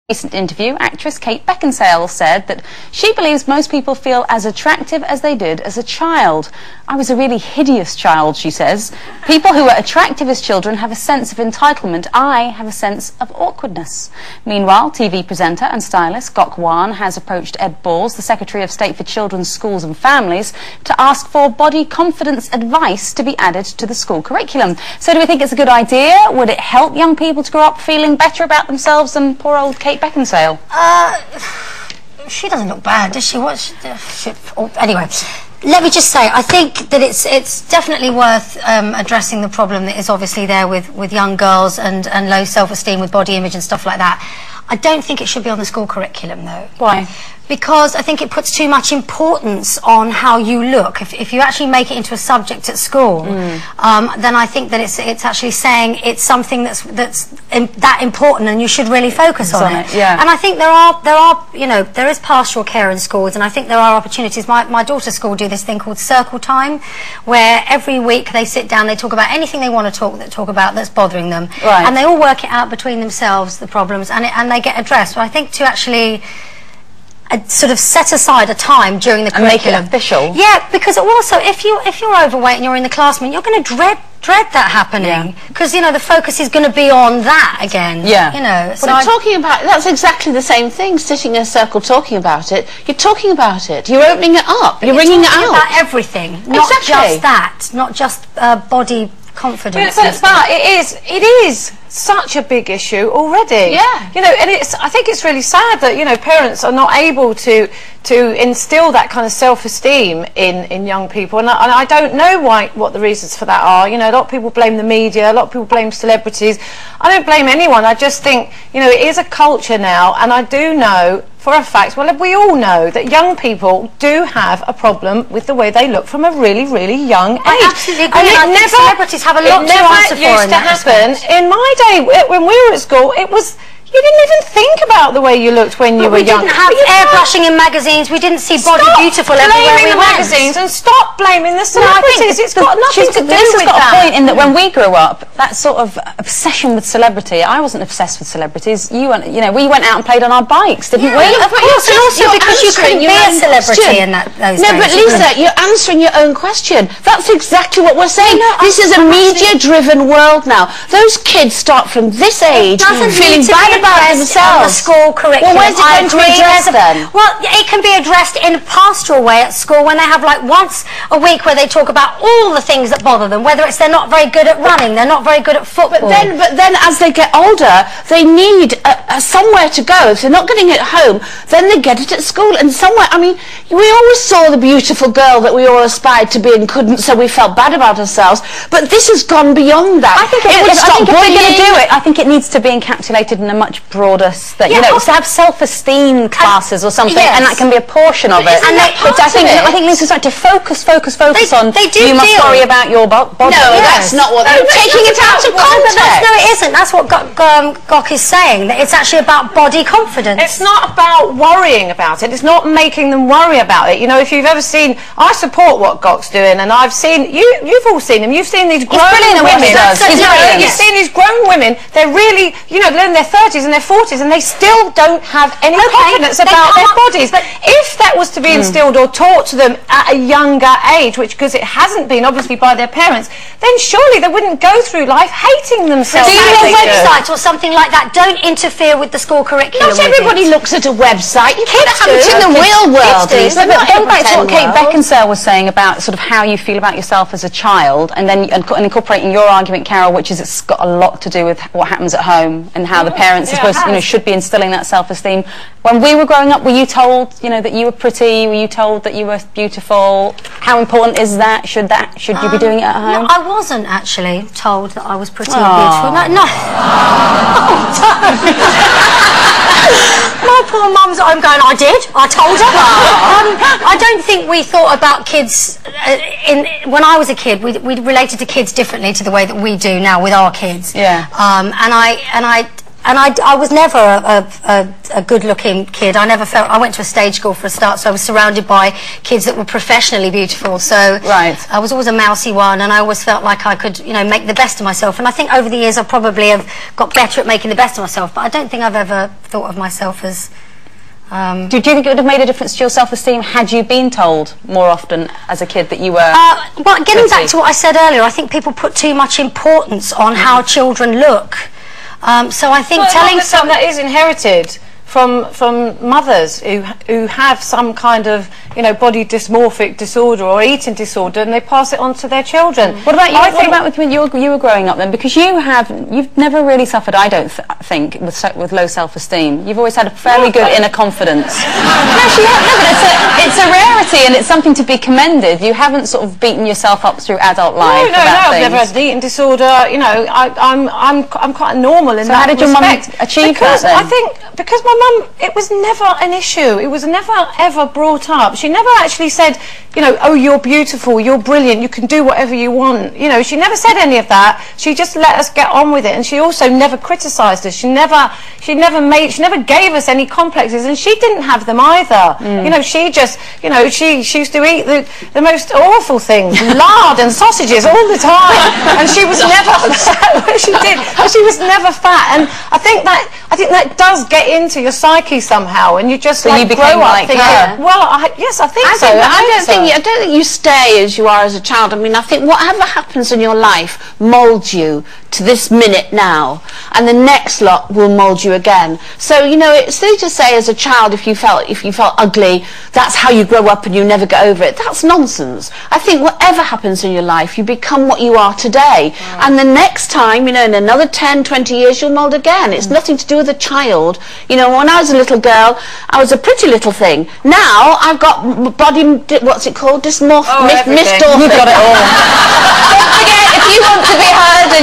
recent interview, actress Kate Beckinsale said that she believes most people feel as attractive as they did as a child. I was a really hideous child, she says. People who are attractive as children have a sense of entitlement. I have a sense of awkwardness. Meanwhile, TV presenter and stylist Gok Wan has approached Ed Balls, the Secretary of State for Children, Schools and Families, to ask for body confidence advice to be added to the school curriculum. So do we think it's a good idea? Would it help young people to grow up feeling better about themselves than poor old Kate Beckinsale? She doesn't look bad, does she? Anyway, let me just say, I think that it's definitely worth addressing the problem that is obviously there with young girls and low self-esteem with body image and stuff like that. I don't think it should be on the school curriculum, though. Why? Because I think it puts too much importance on how you look. If you actually make it into a subject at school, then I think that it's actually saying it's something that's that important, and you should really focus on it. Yeah. And I think there are you know, there is pastoral care in schools, and I think there are opportunities. My daughter's school do this thing called Circle Time, where every week they sit down, they talk about anything they want to talk about that's bothering them, right. And they all work it out between themselves, the problems, and they get addressed. But I think to actually sort of set aside a time during the curriculum. And make it official. Yeah, because also if you're overweight and you're in the classroom, you're going to dread that happening, because you know the focus is going to be on that again. Yeah. You know. So well, talking about that's exactly the same thing. Sitting in a circle talking about it. You're talking about it. You're opening it up. You're bringing it out. About everything, not just that, not just body confidence. But it is such a big issue already. Yeah. You know, and I think it's really sad that, you know, parents are not able to instill that kind of self-esteem in young people, and I don't know what the reasons for that are. You know, a lot of people blame the media, a lot of people blame celebrities. I don't blame anyone. I just think, you know, it is a culture now, and I do know for a fact, well, we all know that young people do have a problem with the way they look from a really, really young age. I absolutely agree. And I think celebrities have a lot to answer for in that respect. In my day, when we were at school, you didn't even think about the way you looked when you were young. We didn't have airbrushing in magazines. We didn't see Body Beautiful everywhere we went. Magazines and stop blaming the celebrities. It's got nothing to do with that. She's got a point in that when we grew up, that sort of obsession with celebrity. I wasn't obsessed with celebrities. You know, we went out and played on our bikes, didn't we? Of course, and also because you couldn't be a celebrity in those days. No, but Lisa, you're answering your own question. That's exactly what we're saying. This is a media-driven world now. Those kids start from this age feeling bad about themselves. The school curriculum. Well, where's it going to be addressed then? Well, it can be addressed in a pastoral way at school, when they have like once a week where they talk about all the things that bother them, whether it's they're not very good at running, they're not very good at football. But then as they get older, they need somewhere to go. If they're not getting it at home, then they get it at school. And somewhere, I mean, we always saw the beautiful girl that we all aspired to be and couldn't, so we felt bad about ourselves. But this has gone beyond that. I think if they're going to do it, I think it needs to be encapsulated in a much broader, you know, to have self-esteem classes or something, and that can be a portion of it. And I think Lisa's right to focus on. You must worry about your body. No, that's not what they're taking it out of context. No, it isn't. That's what Gok is saying. That it's actually about body confidence. It's not about worrying about it. It's not making them worry about it. You know, if you've ever seen, I support what Gok's doing, and I've seen you've all seen him. You've seen these grown women. You've seen these grown women. They're really, you know, they're in their 30s and their 40s, and they still don't have any confidence about their bodies. But if that was to be instilled or taught to them at a younger age, which because it hasn't been obviously by their parents, then surely they wouldn't go through life hating themselves. Do a website or something like that. Don't interfere with the school curriculum. Not everybody looks at a website. You can't have it in the real world. But going back to what Kate Beckinsale was saying about sort of how you feel about yourself as a child, and then incorporating your argument, Carol, which is it's got a lot to do with what happens at home and how the parents are supposed to, you know, should be instilling that self-esteem. When we were growing up, were you told, you know, that you were pretty? Were you told that you were beautiful? How important is that? Should you be doing it at home? No, I wasn't actually told that I was pretty and beautiful. No. My poor mum's. I'm going. I did. I told her. I don't think we thought about kids when I was a kid. We related to kids differently to the way that we do now with our kids. Yeah. And I And I was never a good-looking kid. I never felt... I went to a stage school for a start, so I was surrounded by kids that were professionally beautiful. So I was always a mousy one, and I always felt like I could, you know, make the best of myself. And I think over the years I probably have got better at making the best of myself, but I don't think I've ever thought of myself as... Do you think it would have made a difference to your self-esteem had you been told more often as a kid that you were well, getting back to what I said earlier, I think people put too much importance on how children look. So I think telling something that is inherited from mothers who have some kind of, you know, body dysmorphic disorder or eating disorder, and they pass it on to their children. What about you? What about when you were growing up then? Because you've never really suffered, I don't think, with low self-esteem. You've always had a fairly good inner confidence. Actually, but it's a rarity, and it's something to be commended. You haven't sort of beaten yourself up through adult life. No, I've never had an eating disorder. You know, I'm quite normal in that respect. So how did your mum achieve that then? I think because my mum, it was never an issue. It was never ever brought up. She never actually said, you know, oh, you're beautiful, you're brilliant, you can do whatever you want. You know, she never said any of that. She just let us get on with it, and she also never criticised us. She never gave us any complexes, and she didn't have them either. You know, she just, you know, she used to eat the most awful things, lard and sausages all the time, and she was never upset. She did, but she was never fat, and I think that does get into your psyche somehow, and you just so like you became grow up like thinking, her. well, yes, I think so. I don't think you stay as you are as a child. I mean, I think whatever happens in your life moulds you to this minute now, and the next lot will mould you again. So, you know, it's silly to say as a child if you felt ugly, that's how you grow up and you never get over it. That's nonsense. I think whatever happens in your life, you become what you are today. And the next time, you know, in another 10, 20 years, you'll mould again. It's nothing to do with a child. You know, when I was a little girl, I was a pretty little thing. Now, I've got body, what's it called? Dysmorphic. You've got it all. Don't forget, if you want to be heard